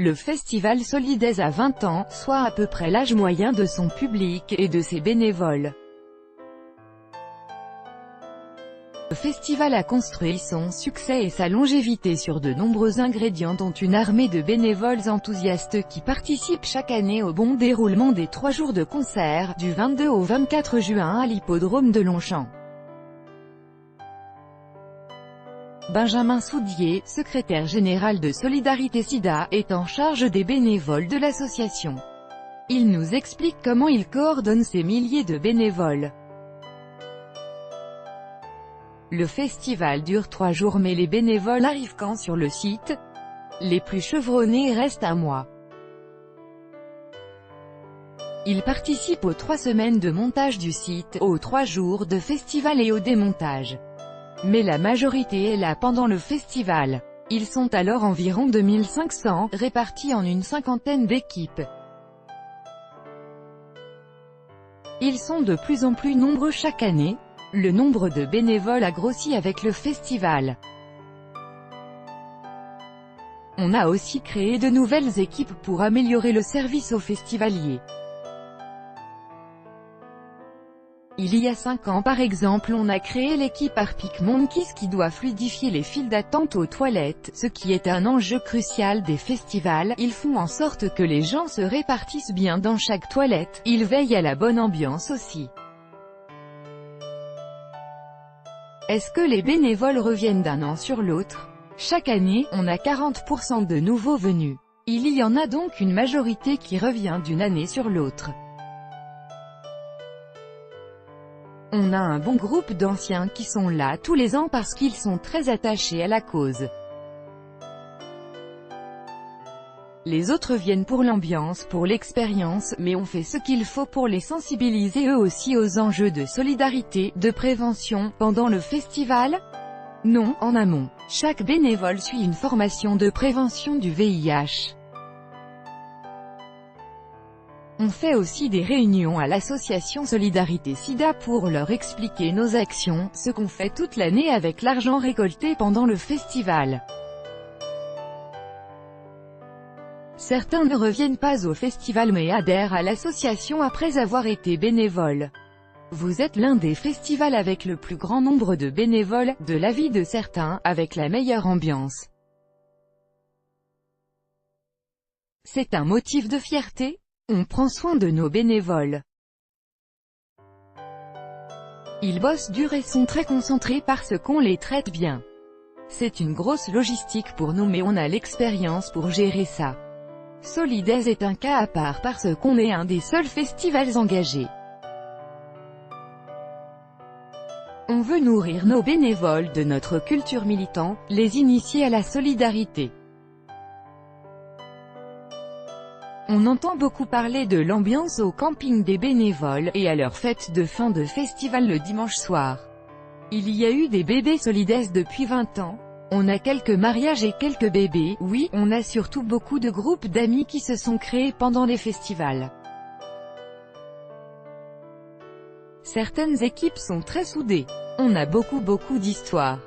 Le festival Solidaise a 20 ans, soit à peu près l'âge moyen de son public et de ses bénévoles. Le festival a construit son succès et sa longévité sur de nombreux ingrédients dont une armée de bénévoles enthousiastes qui participent chaque année au bon déroulement des 3 jours de concert, du 22 au 24 juin à l'hippodrome de Longchamp. Benjamin Soudier, secrétaire général de Solidarité Sida, est en charge des bénévoles de l'association. Il nous explique comment il coordonne ces milliers de bénévoles. Le festival dure 3 jours mais les bénévoles arrivent quand sur le site? Les plus chevronnés restent un mois. Ils participent aux 3 semaines de montage du site, aux 3 jours de festival et au démontage. Mais la majorité est là pendant le festival. Ils sont alors environ 2500, répartis en une 50aine d'équipes. Ils sont de plus en plus nombreux chaque année. Le nombre de bénévoles a grossi avec le festival. On a aussi créé de nouvelles équipes pour améliorer le service aux festivaliers. Il y a 5 ans par exemple on a créé l'équipe Arctic Monkeys qui doit fluidifier les files d'attente aux toilettes, ce qui est un enjeu crucial des festivals. Ils font en sorte que les gens se répartissent bien dans chaque toilette, ils veillent à la bonne ambiance aussi. Est-ce que les bénévoles reviennent d'un an sur l'autre? Chaque année, on a 40% de nouveaux venus. Il y en a donc une majorité qui revient d'une année sur l'autre. On a un bon groupe d'anciens qui sont là tous les ans parce qu'ils sont très attachés à la cause. Les autres viennent pour l'ambiance, pour l'expérience, mais on fait ce qu'il faut pour les sensibiliser eux aussi aux enjeux de solidarité, de prévention, pendant le festival? Non, en amont. Chaque bénévole suit une formation de prévention du VIH. On fait aussi des réunions à l'association Solidarité Sida pour leur expliquer nos actions, ce qu'on fait toute l'année avec l'argent récolté pendant le festival. Certains ne reviennent pas au festival mais adhèrent à l'association après avoir été bénévoles. Vous êtes l'un des festivals avec le plus grand nombre de bénévoles, de l'avis de certains, avec la meilleure ambiance. C'est un motif de fierté? On prend soin de nos bénévoles. Ils bossent dur et sont très concentrés parce qu'on les traite bien. C'est une grosse logistique pour nous mais on a l'expérience pour gérer ça. Solidaise est un cas à part parce qu'on est un des seuls festivals engagés. On veut nourrir nos bénévoles de notre culture militante, les initier à la solidarité. On entend beaucoup parler de l'ambiance au camping des bénévoles, et à leur fête de fin de festival le dimanche soir. Il y a eu des bébés Solidaises depuis 20 ans. On a quelques mariages et quelques bébés, oui, on a surtout beaucoup de groupes d'amis qui se sont créés pendant les festivals. Certaines équipes sont très soudées. On a beaucoup d'histoires.